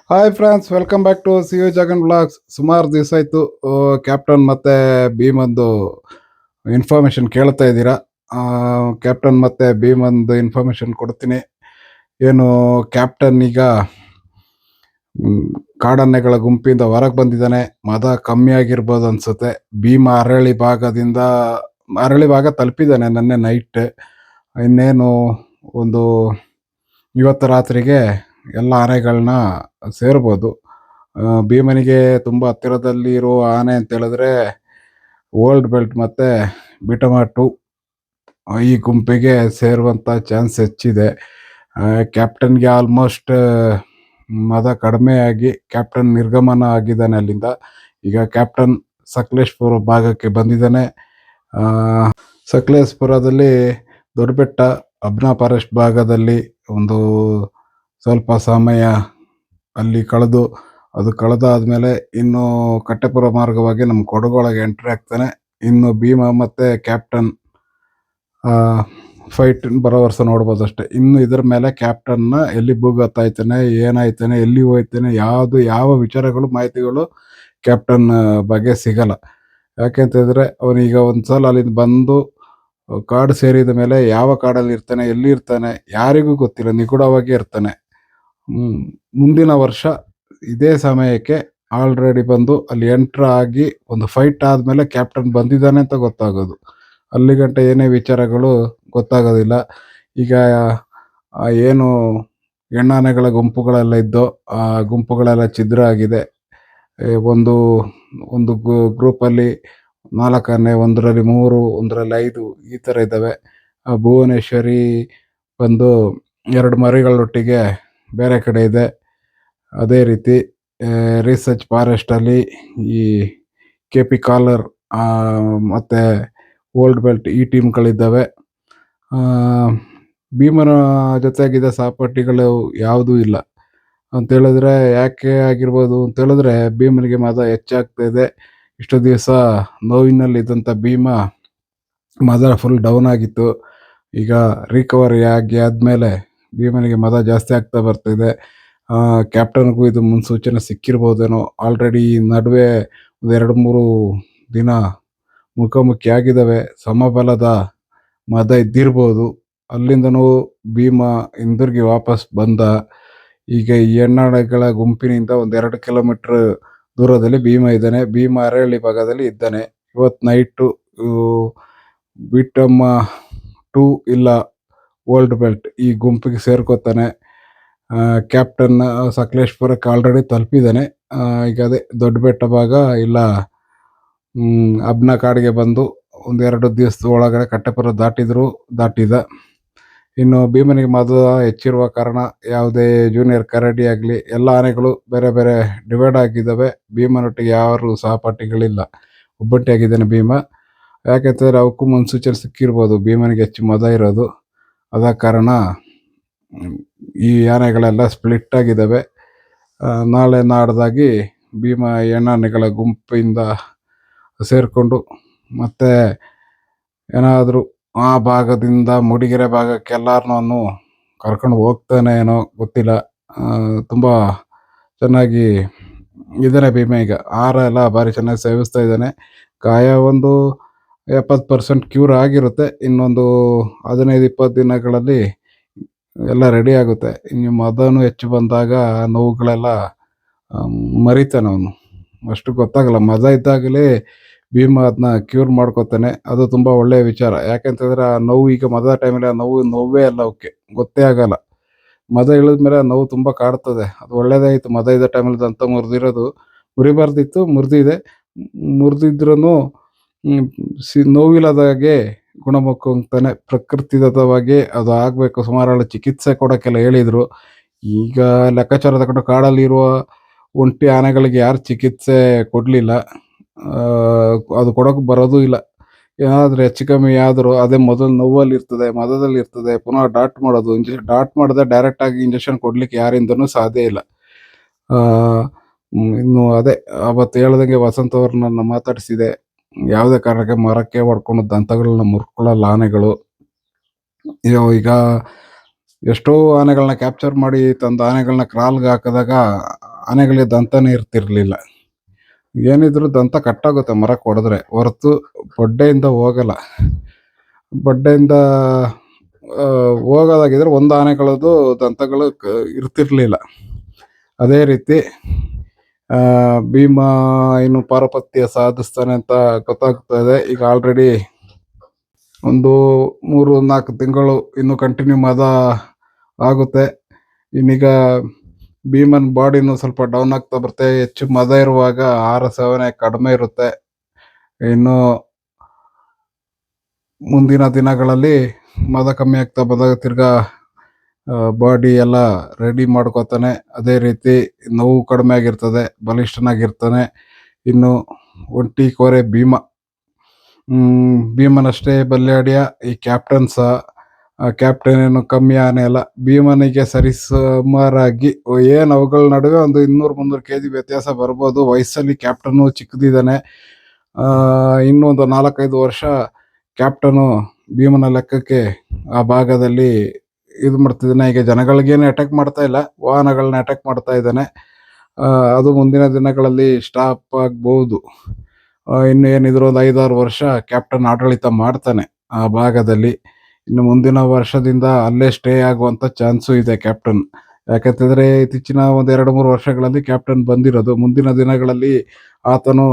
Hi friends, welcome back to C U Jagan blogs. ಸುಮಾರು ದಿವಸ ಆಯಿತು ಕ್ಯಾಪ್ಟನ್ ಮತ್ತು ಭೀಮಂದು ಇನ್ಫಾರ್ಮೇಷನ್ ಕೇಳ್ತಾ ಇದ್ದೀರಾ. ಕ್ಯಾಪ್ಟನ್ ಮತ್ತು ಭೀಮಂದು ಇನ್ಫಾರ್ಮೇಷನ್ ಕೊಡ್ತೀನಿ. ಏನು, ಕ್ಯಾಪ್ಟನ್ ಈಗ ಮ್, ಕಾಡಾನೆಗಳ ಗುಂಪಿಂದ ಹೊರಗೆ ಬಂದಿದ್ದಾನೆ. ಮದ ಕಮ್ಮಿ ಆಗಿರ್ಬೋದು ಅನ್ಸುತ್ತೆ. ಭೀಮ ಅರಳಿ ಭಾಗ ತಲುಪಿದ್ದಾನೆ ನೆನ್ನೆ ನೈಟ್. ಇನ್ನೇನು ಒಂದು ಇವತ್ತು ರಾತ್ರಿಗೆ ಎಲ್ಲ ಆನೆಗಳನ್ನ ಸೇರ್ಬೋದು. ಭೀಮನಿಗೆ ತುಂಬ ಹತ್ತಿರದಲ್ಲಿ ಇರೋ ಆನೆ ಅಂತ ಹೇಳಿದ್ರೆ ಓಲ್ಡ್ ಬೆಲ್ಟ್ ಮತ್ತು ಬಿಟಮಾ ಟು, ಈ ಗುಂಪಿಗೆ ಸೇರುವಂಥ ಚಾನ್ಸ್ ಹೆಚ್ಚಿದೆ. ಕ್ಯಾಪ್ಟನ್ಗೆ ಆಲ್ಮೋಸ್ಟ್ ಮದ ಕಡಿಮೆ ಆಗಿ ಕ್ಯಾಪ್ಟನ್ ನಿರ್ಗಮನ ಆಗಿದ್ದಾನೆ ಅಲ್ಲಿಂದ. ಈಗ ಕ್ಯಾಪ್ಟನ್ ಸಕಲೇಶ್ಪುರ ಭಾಗಕ್ಕೆ ಬಂದಿದ್ದಾನೆ. ಸಕಲೇಶ್ಪುರದಲ್ಲಿ ದೊಡ್ಡಬೆಟ್ಟ ಅಬ್ನಾ ಫಾರೆಸ್ಟ್ ಭಾಗದಲ್ಲಿ ಒಂದು ಸ್ವಲ್ಪ ಸಮಯ ಅಲ್ಲಿ ಅದು ಕಳೆದಾದ್ಮೇಲೆ ಇನ್ನು ಕಟ್ಟೆಪುರ ಮಾರ್ಗವಾಗಿ ನಮ್ಮ ಕೊಡಗೊಳಗೆ ಎಂಟ್ರಿ ಆಗ್ತಾನೆ. ಇನ್ನು ಭೀಮ ಮತ್ತು ಕ್ಯಾಪ್ಟನ್ ಫೈಟ್ ಬರೋ ವರ್ಷ ನೋಡ್ಬೋದು ಅಷ್ಟೇ. ಇನ್ನು ಇದ್ರ ಮೇಲೆ ಕ್ಯಾಪ್ಟನ್ನ ಎಲ್ಲಿ ಭೂಗತಾಯ್ತಾನೆ, ಏನಾಯ್ತಾನೆ, ಎಲ್ಲಿ ಹೋಯ್ತಾನೆ, ಯಾವ ವಿಚಾರಗಳು ಮಾಹಿತಿಗಳು ಕ್ಯಾಪ್ಟನ್ ಬಗ್ಗೆ ಸಿಗಲ್ಲ. ಯಾಕೆಂತಂದರೆ ಅವನೀಗ ಒಂದು ಸಲ ಅಲ್ಲಿಂದ ಬಂದು ಕಾಡು ಸೇರಿದ ಮೇಲೆ ಯಾವ ಕಾಡಲ್ಲಿ ಇರ್ತಾನೆ, ಎಲ್ಲಿ ಇರ್ತಾನೆ ಯಾರಿಗೂ ಗೊತ್ತಿಲ್ಲ, ನಿಗೂಢವಾಗಿ ಇರ್ತಾನೆ. ಮುಂದಿನ ವರ್ಷ ಇದೇ ಸಮಯಕ್ಕೆ ಆಲ್ರೆಡಿ ಬಂದು ಅಲ್ಲಿ ಎಂಟ್ರ್ ಆಗಿ ಒಂದು ಫೈಟ್ ಆದಮೇಲೆ ಕ್ಯಾಪ್ಟನ್ ಬಂದಿದ್ದಾನೆ ಅಂತ ಗೊತ್ತಾಗೋದು. ಅಲ್ಲಿಗಂಟ ಏನೇ ವಿಚಾರಗಳು ಗೊತ್ತಾಗೋದಿಲ್ಲ. ಈಗ ಏನು ಹೆಣ್ಣಾನೆಗಳ ಗುಂಪುಗಳೆಲ್ಲ ಇದ್ದೋ ಆ ಗುಂಪುಗಳೆಲ್ಲ ಛಿದ್ರ ಆಗಿದೆ. ಒಂದು ಒಂದು ಗ್ರೂಪಲ್ಲಿ 4 ಆನೆ, ಒಂದರಲ್ಲಿ 3, ಒಂದರಲ್ಲಿ 5 ಈ ಥರ ಇದ್ದಾವೆ. ಭುವನೇಶ್ವರಿ ಬಂದು 2 ಮರಿಗಳೊಟ್ಟಿಗೆ ಬೇರೆ ಕಡೆ ಇದೆ. ಅದೇ ರೀತಿ ರಿಸರ್ಚ್ ಫಾರೆಸ್ಟಲ್ಲಿ ಈ KP ಕಾಲರ್ ಮತ್ತು ಓಲ್ಡ್ ಬೆಲ್ಟ್ ಈ ಟೀಮ್ಗಳಿದ್ದಾವೆ. ಭೀಮನ ಜೊತೆಗಿದ್ದ ಸಹಪಾಠಿಗಳು ಯಾವುದೂ ಇಲ್ಲ ಅಂತೇಳಿದ್ರೆ ಯಾಕೆ ಆಗಿರ್ಬೋದು ಅಂತೇಳಿದ್ರೆ ಭೀಮನಿಗೆ ಮದ ಹೆಚ್ಚಾಗ್ತಾಯಿದೆ. ಇಷ್ಟು ದಿವಸ ನೋವಿನಲ್ಲಿದ್ದಂಥ ಭೀಮ ಮದ ಫುಲ್ ಡೌನ್ ಆಗಿತ್ತು. ಈಗ ರಿಕವರಿ ಆದಮೇಲೆ ಭೀಮನಿಗೆ ಮದ ಜಾಸ್ತಿ ಆಗ್ತಾ ಬರ್ತಿದೆ. ಕ್ಯಾಪ್ಟನ್ಗೂ ಇದು ಮುನ್ಸೂಚನೆ ಸಿಕ್ಕಿರ್ಬೋದೇನೋ. ಆಲ್ರೆಡಿ ನಡುವೆ 2-3 ದಿನ ಮುಖಾಮುಖಿ ಆಗಿದ್ದಾವೆ. ಸಮಬಲದ ಮದ ಇದ್ದಿರ್ಬೋದು. ಅಲ್ಲಿಂದನೂ ಭೀಮ ಹಿಂದಿರುಗಿ ವಾಪಸ್ ಬಂದ. ಈಗ ಈ ಹೆಣ್ಣಾನೆಗಳ ಗುಂಪಿನಿಂದ 1-2 ಕಿಲೋಮೀಟ್ರ್ ದೂರದಲ್ಲಿ ಭೀಮ ಇದ್ದಾನೆ. ಭೀಮ ಅರಳಿ ಭಾಗದಲ್ಲಿ ಇದ್ದಾನೆ. ಇವತ್ತು ನೈಟು ಬಿಟಮ್ಮ 2 ಇಲ್ಲ ಓಲ್ಡ್ ಬೆಲ್ಟ್ ಈ ಗುಂಪಿಗೆ ಸೇರ್ಕೋತಾನೆ. Captain ಸಕಲೇಶ್ಪುರಕ್ಕೆ already ತಲುಪಿದ್ದಾನೆ. ಈಗ ಅದೇ ದೊಡ್ಡ ಬೆಟ್ಟ ಭಾಗ ಇಲ್ಲ ಅಬ್ನ ಕಾಡಿಗೆ ಬಂದು 1-2 ದಿವಸದ ಒಳಗಡೆ ಕಟ್ಟೆಪುರ ದಾಟಿದ. ಇನ್ನು ಭೀಮನಿಗೆ ಮದ ಹೆಚ್ಚಿರುವ ಕಾರಣ ಯಾವುದೇ ಜೂನಿಯರ್ ಕರಡಿ ಆಗಲಿ ಎಲ್ಲ ಆನೆಗಳು ಬೇರೆ ಬೇರೆ ಡಿವೈಡ್ ಆಗಿದ್ದಾವೆ. ಭೀಮನೊಟ್ಟಿಗೆ ಯಾರು ಸಹಪಾಠಿಗಳಿಲ್ಲ, ಒಬ್ಬಂಟಿಯಾಗಿದ್ದಾನೆ ಭೀಮ. ಯಾಕೆಂತಂದರೆ ಅವಕ್ಕೂ ಮುನ್ಸೂಚನೆ ಸಿಕ್ಕಿರ್ಬೋದು ಭೀಮನಿಗೆ ಹೆಚ್ಚು ಮದ ಇರೋದು. ಆದ ಕಾರಣ ಈ ಆನೆಗಳೆಲ್ಲ ಸ್ಪ್ಲಿಟ್ ಆಗಿದ್ದಾವೆ. ನಾಳೆ ನಾಡ್ದಾಗಿ ಭೀಮ ಹೆಣ್ಣಾನೆಗಳ ಗುಂಪಿಂದ ಸೇರಿಕೊಂಡು ಮತ್ತೆ ಏನಾದರೂ ಆ ಭಾಗದಿಂದ ಮೂಡಿಗೆರೆ ಭಾಗಕ್ಕೆ ಎಲ್ಲರನ್ನೂ ಕರ್ಕೊಂಡು ಹೋಗ್ತಾನೆ ಏನೋ ಗೊತ್ತಿಲ್ಲ. ತುಂಬ ಚೆನ್ನಾಗಿ ಇದ್ದಾನೆ ಭೀಮ. ಈಗ ಆಹಾರ ಎಲ್ಲ ಭಾರಿ ಚೆನ್ನಾಗಿ ಸೇವಿಸ್ತಾ ಇದ್ದಾನೆ. ಗಾಯ ಒಂದು 70% ಕ್ಯೂರ್ ಆಗಿರುತ್ತೆ. ಇನ್ನೊಂದು 15-20 ದಿನಗಳಲ್ಲಿ ಎಲ್ಲ ರೆಡಿ ಆಗುತ್ತೆ. ಇನ್ನು ಮದನೂ ಹೆಚ್ಚು ಬಂದಾಗ ನೋವುಗಳೆಲ್ಲ ಮರಿತಾನೆ ಅವನು. ಅಷ್ಟು ಗೊತ್ತಾಗಲ್ಲ. ಮದ ಇದ್ದಾಗಲೇ ಭೀಮ ಅದನ್ನ ಕ್ಯೂರ್ ಮಾಡ್ಕೋತಾನೆ. ಅದು ತುಂಬ ಒಳ್ಳೆಯ ವಿಚಾರ. ಯಾಕೆಂತಂದರೆ ಆ ನೋವು ಈಗ ಮದದ ಟೈಮಲ್ಲಿ ಆ ನೋವೇ ಅಲ್ಲ, ಅವಕ್ಕೆ ಗೊತ್ತೇ ಆಗಲ್ಲ. ಮದ ಇಳಿದ್ಮೇಲೆ ಆ ನೋವು ತುಂಬ ಕಾಡ್ತದೆ. ಅದು ಒಳ್ಳೇದಾಯಿತು ಮದ ಇದ್ದ ಟೈಮಲ್ಲಿ ದಂತ ಮುರಿದಿರೋದು. ಮುರಿಬಾರ್ದಿತ್ತು, ಮುರಿದಿದೆ. ಮುರಿದಿದ್ರೂ ನೋವಿಲ್ಲದಾಗೆ ಗುಣಮುಖ ಹೋಗ್ತಾನೆ. ಪ್ರಕೃತಿದತ್ತವಾಗಿ ಅದು ಆಗಬೇಕು. ಸುಮಾರು ಚಿಕಿತ್ಸೆ ಕೊಡೋಕ್ಕೆಲ್ಲ ಹೇಳಿದರು. ಈಗ ಲೆಕ್ಕಾಚಾರ ತಗೊಂಡು ಕಾಡಲ್ಲಿರುವ ಒಂಟಿ ಆನೆಗಳಿಗೆ ಯಾರು ಚಿಕಿತ್ಸೆ ಕೊಡಲಿಲ್ಲ. ಅದು ಕೊಡೋಕೆ ಬರೋದೂ ಇಲ್ಲ. ಏನಾದರೂ ಹೆಚ್ಚು ಕಮ್ಮಿ ಆದರೂ ಅದೇ ಮೊದಲು ನೋವಲ್ಲಿರ್ತದೆ, ಮದದಲ್ಲಿರ್ತದೆ. ಪುನಃ ಡಾಟ್ ಮಾಡೋದು, ಡಾಟ್ ಮಾಡದೆ ಡೈರೆಕ್ಟಾಗಿ ಇಂಜೆಕ್ಷನ್ ಕೊಡಲಿಕ್ಕೆ ಯಾರಿಂದನೂ ಸಾಧ್ಯ ಇಲ್ಲ. ಇನ್ನು ಅದೇ ಅವತ್ತು ಹೇಳ್ದಂಗೆ ವಸಂತ ಅವ್ರನ್ನ ಮಾತಾಡಿಸಿದೆ. ಯಾವುದೇ ಕಾರಣಕ್ಕೆ ಮರಕ್ಕೆ ಹೊಡ್ಕೊಂಡು ದಂತಗಳನ್ನ ಮುರ್ಕೊಳ್ಳಲ್ಲ ಆನೆಗಳು. ಈಗ ಎಷ್ಟೋ ಆನೆಗಳನ್ನ ಕ್ಯಾಪ್ಚರ್ ಮಾಡಿ ತಂದ ಆನೆಗಳನ್ನ ಕ್ರಾಲ್ಗೆ ಹಾಕಿದಾಗ ಆನೆಗಳಿಗೆ ದಂತನೇ ಇರ್ತಿರ್ಲಿಲ್ಲ. ಏನಿದ್ರು ದಂತ ಕಟ್ಟಾಗುತ್ತೆ ಮರಕ್ಕೆ ಹೊಡೆದ್ರೆ ಹೊರತು ಬೊಡ್ಡೆಯಿಂದ ಹೋಗಲ್ಲ. ಬೊಡ್ಡೆಯಿಂದ ಹೋಗೋದಾಗಿದ್ರೆ ಒಂದು ಆನೆಗಳದ್ದು ದಂತಗಳು ಇರ್ತಿರ್ಲಿಲ್ಲ. ಅದೇ ರೀತಿ ಭೀಮ ಇನ್ನು ಪಾರುಪತ್ಯ ಸಾಧಿಸ್ತಾನೆ ಅಂತ ಗೊತ್ತಾಗ್ತಾ ಇದೆ. ಈಗ ಆಲ್ರೆಡಿ ಒಂದು 3-4 ತಿಂಗಳು ಇನ್ನು ಕಂಟಿನ್ಯೂ ಮದ ಆಗುತ್ತೆ. ಇನ್ನೀಗ ಭೀಮನ್ ಬಾಡಿನೂ ಸ್ವಲ್ಪ ಡೌನ್ ಆಗ್ತಾ ಬರುತ್ತೆ. ಹೆಚ್ಚು ಮದ ಇರುವಾಗ ಆಹಾರ ಸೇವನೆ ಕಡಿಮೆ ಇರುತ್ತೆ. ಇನ್ನು ಮುಂದಿನ ದಿನಗಳಲ್ಲಿ ಮದ ಕಮ್ಮಿ ಆಗ್ತಾ ಬಂದಾಗ ತಿರ್ಗಾ ಬಾಡಿ ಎಲ್ಲ ರೆಡಿ ಮಾಡ್ಕೋತಾನೆ. ಅದೇ ರೀತಿ ನೋವು ಕಡಿಮೆ ಆಗಿರ್ತದೆ, ಬಲಿಷ್ಠನಾಗಿರ್ತಾನೆ. ಇನ್ನು ಒಂಟಿ ಕೋರೆ ಭೀಮನಷ್ಟೇ ಬಲ್ಯಾಡಿಯ ಈ ಕ್ಯಾಪ್ಟನ್ ಸಹ. ಕ್ಯಾಪ್ಟನ್ ಏನು ಕಮ್ಮಿ ಆನೆ ಅಲ್ಲ. ಭೀಮನಿಗೆ ಸರಿಸುಮಾರಾಗಿ ಏನು ಅವುಗಳ ನಡುವೆ ಒಂದು 200-300 kg ವ್ಯತ್ಯಾಸ ಬರ್ಬೋದು. ವಯಸ್ಸಲ್ಲಿ ಕ್ಯಾಪ್ಟನ್ನು ಚಿಕ್ಕದಿದ್ದಾನೆ. ಇನ್ನೂ ಒಂದು 4-5 ವರ್ಷ ಕ್ಯಾಪ್ಟನು ಭೀಮನ ಲೆಕ್ಕಕ್ಕೆ ಆ ಭಾಗದಲ್ಲಿ ಇದು ಮಾಡ್ತಿದ್ದಾನೆ. ಈಗ ಜನಗಳಿಗೇನು ಅಟ್ಯಾಕ್ ಮಾಡ್ತಾ ಇಲ್ಲ, ವಾಹನಗಳನ್ನ ಅಟ್ಯಾಕ್ ಮಾಡ್ತಾ ಇದ್ದಾನೆ. ಅದು ಮುಂದಿನ ದಿನಗಳಲ್ಲಿ ಸ್ಟಾಪ್ ಆಗ್ಬೋದು. ಇನ್ನು ಏನಿದ್ರು ಒಂದು 5-6 ವರ್ಷ ಕ್ಯಾಪ್ಟನ್ ಆಡಳಿತ ಮಾಡ್ತಾನೆ ಆ ಭಾಗದಲ್ಲಿ. ಇನ್ನು ಮುಂದಿನ ವರ್ಷದಿಂದ ಅಲ್ಲೇ ಸ್ಟೇ ಆಗುವಂಥ ಚಾನ್ಸು ಇದೆ ಕ್ಯಾಪ್ಟನ್. ಯಾಕಂತಂದರೆ ಇತ್ತೀಚಿನ ಒಂದು 2-3 ವರ್ಷಗಳಲ್ಲಿ ಕ್ಯಾಪ್ಟನ್ ಬಂದಿರೋದು. ಮುಂದಿನ ದಿನಗಳಲ್ಲಿ ಆತನು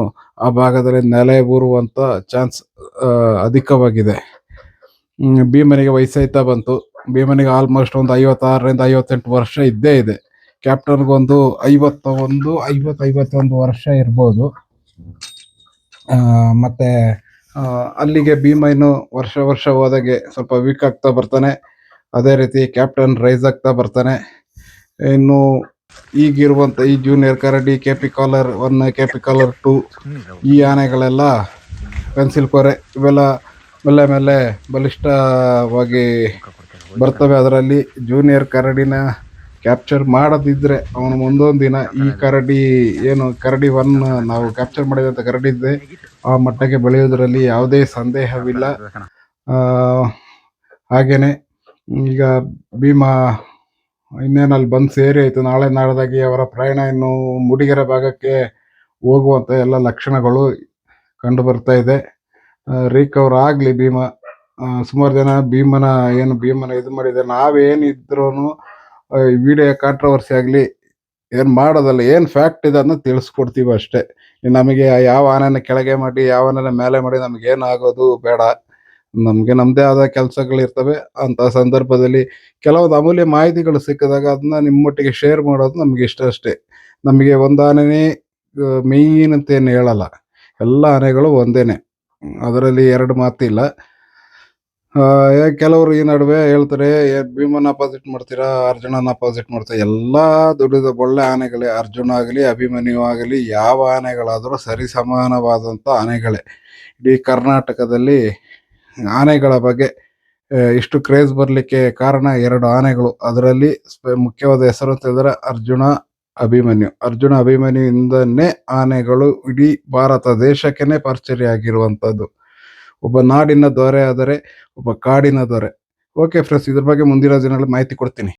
ಆ ಭಾಗದಲ್ಲಿ ನೆಲೆ ಊರುವಂಥ ಚಾನ್ಸ್ ಅಧಿಕವಾಗಿದೆ. ಭೀಮನಿಗೆ ವಯಸ್ಸಾಯ್ತಾ ಬಂತು. ಭೀಮನಿಗೆ ಆಲ್ಮೋಸ್ಟ್ ಒಂದು 56-58 ವರ್ಷ ಇದ್ದೇ ಇದೆ. ಕ್ಯಾಪ್ಟನ್ಗೊಂದು 51 ವರ್ಷ ಇರ್ಬೋದು. ಮತ್ತು ಅಲ್ಲಿಗೆ ಭೀಮ ಇನ್ನು ವರ್ಷ ಹೋದಾಗೆ ಸ್ವಲ್ಪ ವೀಕ್ ಆಗ್ತಾ ಬರ್ತಾನೆ. ಅದೇ ರೀತಿ ಕ್ಯಾಪ್ಟನ್ ರೈಸ್ ಆಗ್ತಾ ಬರ್ತಾನೆ. ಇನ್ನು ಈಗಿರುವಂಥ ಈ ಜೂನಿಯರ್ ಕರಡಿ, KP ಕಾಲರ್ 1, KP ಕಾಲರ್ 2 ಈ ಆನೆಗಳೆಲ್ಲ ಪೆನ್ಸಿಲ್ ಕೋರೆ ಇವೆಲ್ಲ ಮೆಲ್ಲೆ ಬಲಿಷ್ಠವಾಗಿ ಬರ್ತವೆ. ಅದರಲ್ಲಿ ಜೂನಿಯರ್ ಕರಡಿನ ಕ್ಯಾಪ್ಚರ್ ಮಾಡದಿದ್ದರೆ ಅವನು ಮುಂದೊಂದು ದಿನ ಈ ಕರಡಿ ಏನು ಕರಡಿ 1 ನಾವು ಕ್ಯಾಪ್ಚರ್ ಮಾಡಿದಂಥ ಕರಡಿ ಇದೆ ಆ ಮಟ್ಟಕ್ಕೆ ಬೆಳೆಯೋದ್ರಲ್ಲಿ ಯಾವುದೇ ಸಂದೇಹವಿಲ್ಲ. ಹಾಗೇನೆ ಈಗ ಭೀಮ ಇನ್ನೇನು ಅಲ್ಲಿ ಬಂದು ಸೇರಿ ಆಯಿತು. ನಾಳೆ ನಾಡ್ದಾಗಿ ಅವರ ಪ್ರಯಾಣ ಇನ್ನು ಮೂಡಿಗೆರೆ ಭಾಗಕ್ಕೆ ಹೋಗುವಂಥ ಎಲ್ಲ ಲಕ್ಷಣಗಳು ಕಂಡು ಬರ್ತಾ ಇದೆ. ರಿಕವರ್ ಆಗಲಿ ಭೀಮ. ಸುಮಾರು ಜನ ಭೀಮನ ಇದು ಮಾಡಿದ್ದಾರೆ. ನಾವೇನಿದ್ರೂ ಈ ವಿಡಿಯೋ ಕಾಂಟ್ರವರ್ಸಿ ಆಗಲಿ ಏನು ಮಾಡೋದಲ್ಲ, ಏನು ಫ್ಯಾಕ್ಟ್ ಇದೆ ಅದನ್ನ ತಿಳಿಸ್ಕೊಡ್ತೀವಿ ಅಷ್ಟೇ. ನಮಗೆ ಯಾವ ಆನೆನ ಕೆಳಗೆ ಮಾಡಿ ಯಾವ ಆನೆನ ಮೇಲೆ ಮಾಡಿ ನಮಗೇನಾಗೋದು ಬೇಡ. ನಮಗೆ ನಮ್ಮದೇ ಆದ ಕೆಲಸಗಳಿರ್ತವೆ. ಅಂಥ ಸಂದರ್ಭದಲ್ಲಿ ಕೆಲವೊಂದು ಅಮೂಲ್ಯ ಮಾಹಿತಿಗಳು ಸಿಕ್ಕಿದಾಗ ಅದನ್ನ ನಿಮ್ಮೊಟ್ಟಿಗೆ ಶೇರ್ ಮಾಡೋದು ನಮಗೆ ಇಷ್ಟ ಅಷ್ಟೇ. ನಮಗೆ ಒಂದು ಆನೆನೇ ಮೇಯ್ನ್ ಅಂತೇನು ಹೇಳಲ್ಲ, ಎಲ್ಲ ಆನೆಗಳು ಒಂದೇನೆ, ಅದರಲ್ಲಿ 2 ಮಾತಿಲ್ಲ. ಕೆಲವರು ಈ ನಡುವೆ ಹೇಳ್ತಾರೆ ಭೀಮನ ಅಪೋಸಿಟ್ ಮಾಡ್ತೀರಾ, ಅರ್ಜುನನ ಅಪೋಸಿಟ್ ಮಾಡ್ತೀರಾ. ಎಲ್ಲ ದುಡಿದ ಒಳ್ಳೆ ಆನೆಗಳೇ. ಅರ್ಜುನ ಆಗಲಿ ಅಭಿಮನ್ಯು ಆಗಲಿ ಯಾವ ಆನೆಗಳಾದರೂ ಸರಿ ಸಮಾನವಾದಂಥ ಆನೆಗಳೇ. ಇಡೀ ಕರ್ನಾಟಕದಲ್ಲಿ ಆನೆಗಳ ಬಗ್ಗೆ ಇಷ್ಟು ಕ್ರೇಜ್ ಬರಲಿಕ್ಕೆ ಕಾರಣ 2 ಆನೆಗಳು. ಅದರಲ್ಲಿ ಮುಖ್ಯವಾದ ಹೆಸರು ಅಂತ ಹೇಳಿದ್ರೆ ಅರ್ಜುನ ಅಭಿಮನ್ಯುವಿಂದನೇ ಆನೆಗಳು ಇಡೀ ಭಾರತ ದೇಶಕ್ಕೇ ಪರಿಚಯ ಒಬ್ಬ ನಾಡಿನ ದೊರೆ ಆದರೆ ಒಬ್ಬ ಕಾಡಿನ ದೊರೆ. ಓಕೆ ಫ್ರೆಂಡ್ಸ್, ಇದ್ರ ಬಗ್ಗೆ ಮುಂದಿನ ದಿನಗಳಲ್ಲಿ ಮಾಹಿತಿ ಕೊಡ್ತೀನಿ.